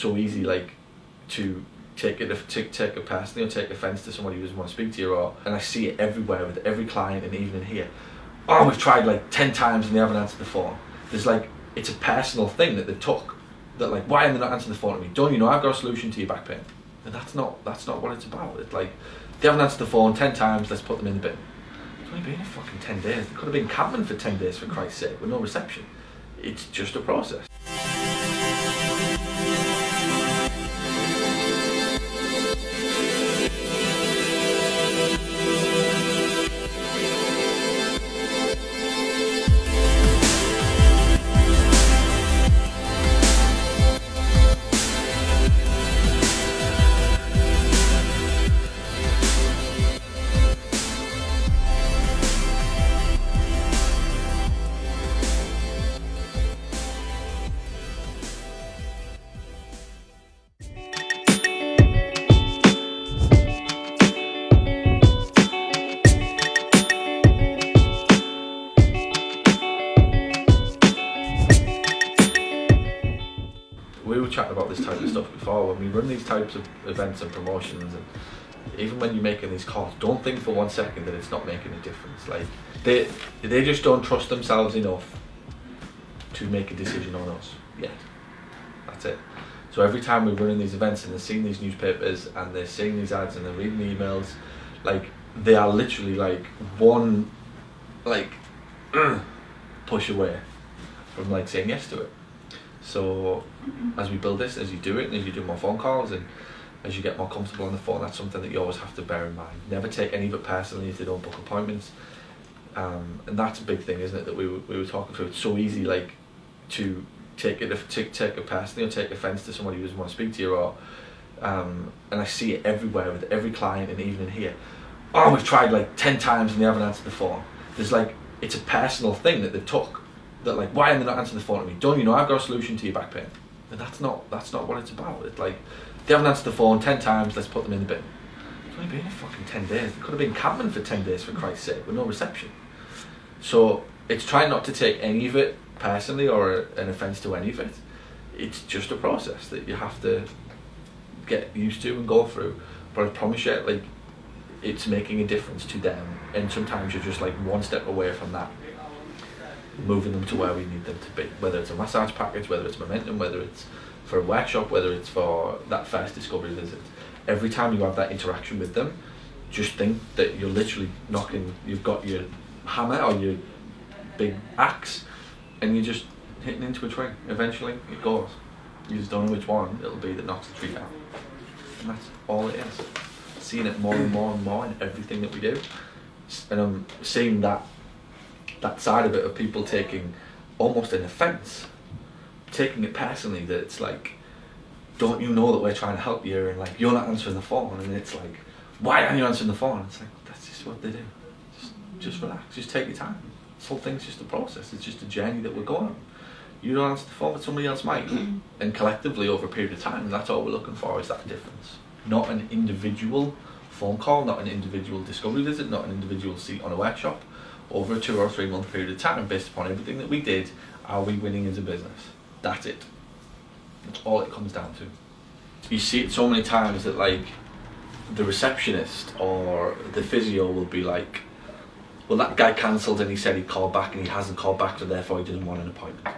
so easy, like, to take it personally or take offence to somebody who doesn't want to speak to you, and I see it everywhere with every client, and even in here. Oh, we've tried like 10 times and they haven't answered the phone. There's like, it's a personal thing that they took, that like, why are they not answering the phone to me? Don't you know I've got a solution to your back pain? And that's not what it's about. It's like, they haven't answered the phone 10 times, let's put them in the bin. It's only been a fucking 10 days. They could have been camping for 10 days, for Christ's sake, with no reception. It's just a process. We were chatting about this type of stuff before. When we run these types of events and promotions, and even when you're making these calls, don't think for 1 second that it's not making a difference. Like, they just don't trust themselves enough to make a decision on us yet. That's it. So every time we're running these events and they're seeing these newspapers and they're seeing these ads and they're reading the emails, like, they are literally like one push away from like saying yes to it. So as we build this, as you do it, and as you do more phone calls, and as you get more comfortable on the phone, that's something that you always have to bear in mind. Never take any of it personally if they don't book appointments. And that's a big thing, isn't it, that we were talking through. It's so easy, like, to take it personally or take offence to somebody who doesn't want to speak to you, and I see it everywhere with every client, and even in here. Oh, we've tried like 10 times and they haven't answered the phone. There's like, it's a personal thing that they took, that like, why are they not answering the phone to me? Don't you know I've got a solution to your back pain? And that's not what it's about. It's like, they haven't answered the phone 10 times, let's put them in the bin. It's only been a fucking 10 days. They could have been camping for 10 days, for Christ's sake, with no reception. So it's trying not to take any of it personally or an offence to any of it. It's just a process that you have to get used to and go through. But I promise you, like, it's making a difference to them, and sometimes you're just like one step away from that, moving them to where we need them to be, whether it's a massage package, whether it's momentum, whether it's for a workshop, whether it's for that first discovery visit. Every time you have that interaction with them, just think that you're literally you've got your hammer or your big axe, and you're just hitting into a tree. Eventually it goes. You just don't know which one it'll be that knocks the tree down. And that's all it is. Seeing it more and more and more in everything that we do. And I'm seeing that side of it, of people taking almost an offence, taking it personally, that it's like, don't you know that we're trying to help you, and like, you're not answering the phone, and it's like, why aren't you answering the phone? It's like, that's just what they do. Just relax, just take your time. This whole thing's just a process, it's just a journey that we're going on. You don't answer the phone, but somebody else might, and collectively over a period of time, that's all we're looking for, is that difference. Not an individual phone call, not an individual discovery visit, not an individual seat on a workshop. Over a 2 or 3 month period of time, based upon everything that we did, are we winning as a business? That's it. That's all it comes down to. You see it so many times that like, the receptionist or the physio will be like, well, that guy cancelled and he said he'd call back and he hasn't called back, so therefore he didn't want an appointment.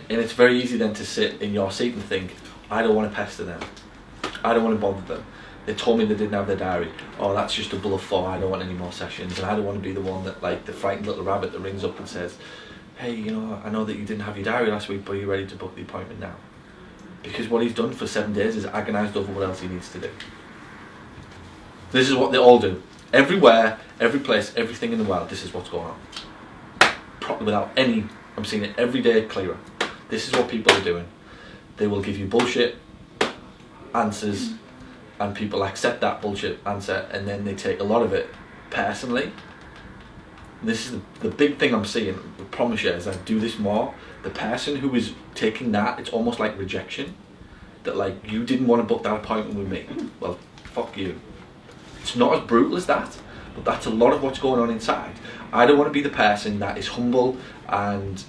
And it's very easy then to sit in your seat and think, I don't want to pester them. I don't want to bother them. They told me they didn't have their diary. Oh, that's just a bluff, for I don't want any more sessions. And I don't want to be the one that, like, the frightened little rabbit that rings up and says, hey, you know, I know that you didn't have your diary last week, but are you ready to book the appointment now? Because what he's done for 7 days is agonised over what else he needs to do. This is what they all do. Everywhere, every place, everything in the world, this is what's going on. Probably without any, I'm seeing it every day clearer. This is what people are doing. They will give you bullshit answers, and people accept that bullshit answer, and then they take a lot of it personally. This is the big thing I'm seeing, I promise you, as I do this more, the person who is taking that, it's almost like rejection. That like, you didn't want to book that appointment with me. Well, fuck you. It's not as brutal as that, but that's a lot of what's going on inside. I don't want to be the person that is humble and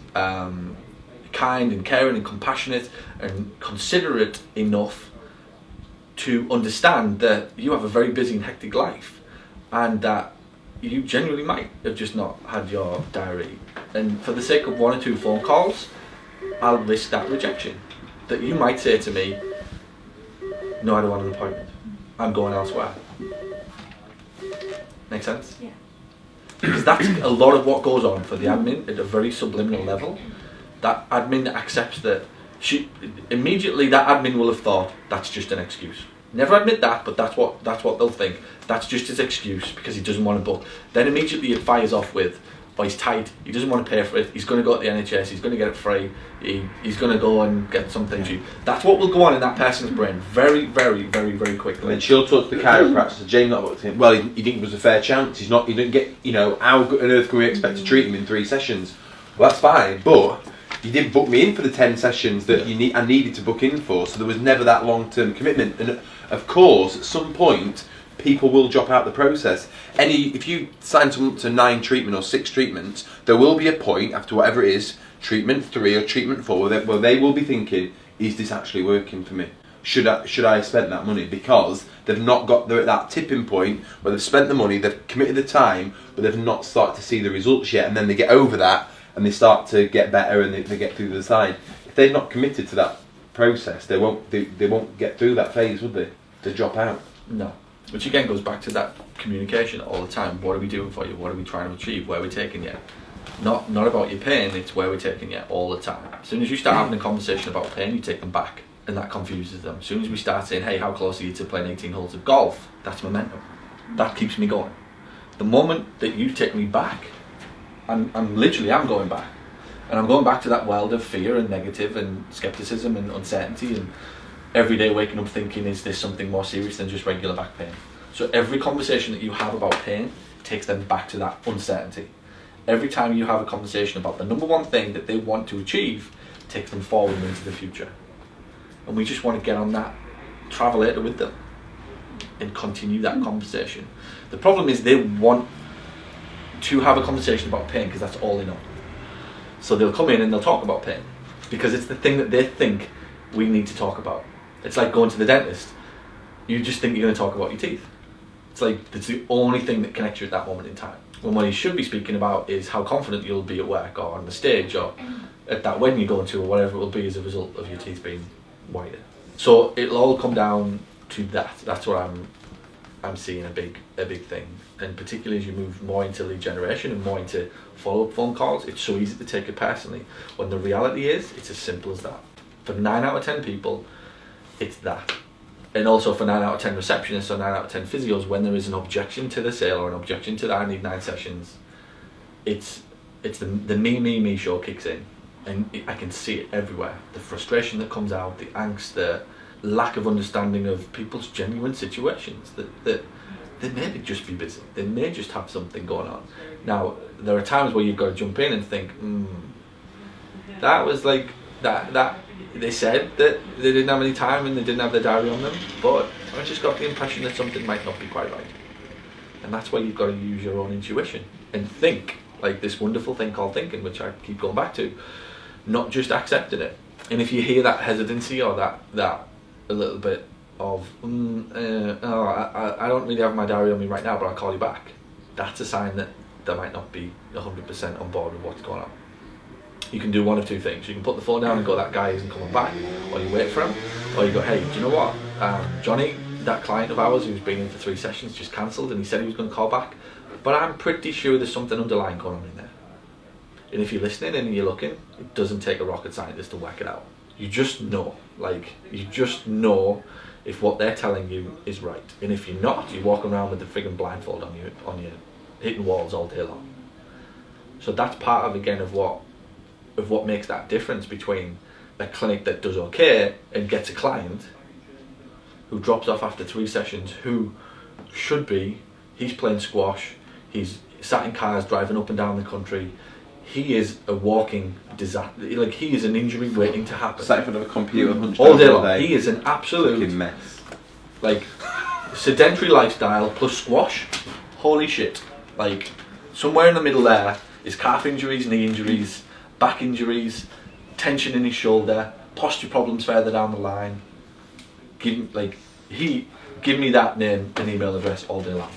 kind and caring and compassionate and considerate enough to understand that you have a very busy and hectic life, and that you genuinely might have just not had your diary, and for the sake of 1 or 2 phone calls, I'll risk that rejection. That you might say to me, no, I don't want an appointment, I'm going elsewhere. Make sense? Yeah. Because that's a lot of what goes on for the admin at a very subliminal level. That admin accepts that immediately that admin will have thought that's just an excuse. Never admit that, but that's what they'll think. That's just his excuse because he doesn't want to book. Then immediately it fires off with, oh, he's tight, he doesn't want to pay for it, he's going to go to the NHS, he's going to get it free, he's going to go and get something cheap. That's what will go on in that person's brain very, very, very, very quickly. And then she'll talk to the chiropractor, Jane not booked him. Well, he didn't give us a fair chance. He didn't get, how on earth can we expect to treat him in 3 sessions? Well, that's fine, but you didn't book me in for the 10 sessions that I needed to book in for, so there was never that long-term commitment. And of course, at some point, people will drop out the process. If you sign someone up to 9 treatment or 6 treatments, there will be a point after whatever it is, treatment 3 or treatment 4, where they will be thinking, is this actually working for me? Should I have spent that money? Because they've not got at that tipping point where they've spent the money, they've committed the time, but they've not started to see the results yet, and then they get over that and they start to get better and they get through the other side. If they're not committed to that process, they won't get through that phase, would they? To drop out. No. Which again goes back to that communication all the time. What are we doing for you? What are we trying to achieve? Where are we taking you? Not about your pain, it's where we're taking you all the time. As soon as you start having a conversation about pain, you take them back, and that confuses them. As soon as we start saying, hey, how close are you to playing 18 holes of golf? That's momentum. That keeps me going. The moment that you take me back, I'm going back. And I'm going back to that world of fear and negative and skepticism and uncertainty, and every day waking up thinking, is this something more serious than just regular back pain? So every conversation that you have about pain takes them back to that uncertainty. Every time you have a conversation about the number one thing that they want to achieve, takes them forward and into the future. And we just want to get on that travelator with them and continue that conversation. The problem is they want to have a conversation about pain because that's all they know. So they'll come in and they'll talk about pain because it's the thing that they think we need to talk about. It's like going to the dentist. You just think you're going to talk about your teeth. It's like it's the only thing that connects you at that moment in time. When what you should be speaking about is how confident you'll be at work or on the stage or at that wedding you're going to or whatever it will be as a result of your teeth being whiter. So it'll all come down to that. That's what I'm seeing a big thing. And particularly as you move more into lead generation and more into follow-up phone calls, it's so easy to take it personally. When the reality is, it's as simple as that. For 9 out of 10 people, it's that. And also for 9 out of 10 receptionists or 9 out of 10 physios, when there is an objection to the sale or an objection to that I need 9 sessions, it's the me show kicks in. And I can see it everywhere. The frustration that comes out, the angst, the lack of understanding of people's genuine situations. That they may just be busy. They may just have something going on. Now, there are times where you've got to jump in and think, that was like, that they said that they didn't have any time and they didn't have their diary on them, but I just got the impression that something might not be quite right. And that's where you've got to use your own intuition and think, like this wonderful thing called thinking, which I keep going back to, not just accepting it. And if you hear that hesitancy or that a little bit of, I don't really have my diary on me right now, but I'll call you back, that's a sign that they might not be 100% on board with what's going on. You can do one of two things. You can put the phone down and go, that guy isn't coming back, or you wait for him, or you go, hey, do you know what, Johnny, that client of ours who's been in for 3 sessions just cancelled and he said he was going to call back, but I'm pretty sure there's something underlying going on in there. And if you're listening and you're looking, it doesn't take a rocket scientist to work it out. You just know, if what they're telling you is right. And if you're not, you're walking around with the friggin' blindfold on you, hitting walls all day long. So that's part of, again, of what makes that difference between a clinic that does okay and gets a client who drops off after 3 sessions, who should be, he's playing squash, he's sat in cars driving up and down the country, he is a walking disaster, like he is an injury waiting to happen. Sat in front of a computer all day long. He is an absolute mess. Like sedentary lifestyle plus squash, holy shit. Like somewhere in the middle there is calf injuries, knee injuries, back injuries, tension in his shoulder, posture problems further down the line, give me that name and email address all day long.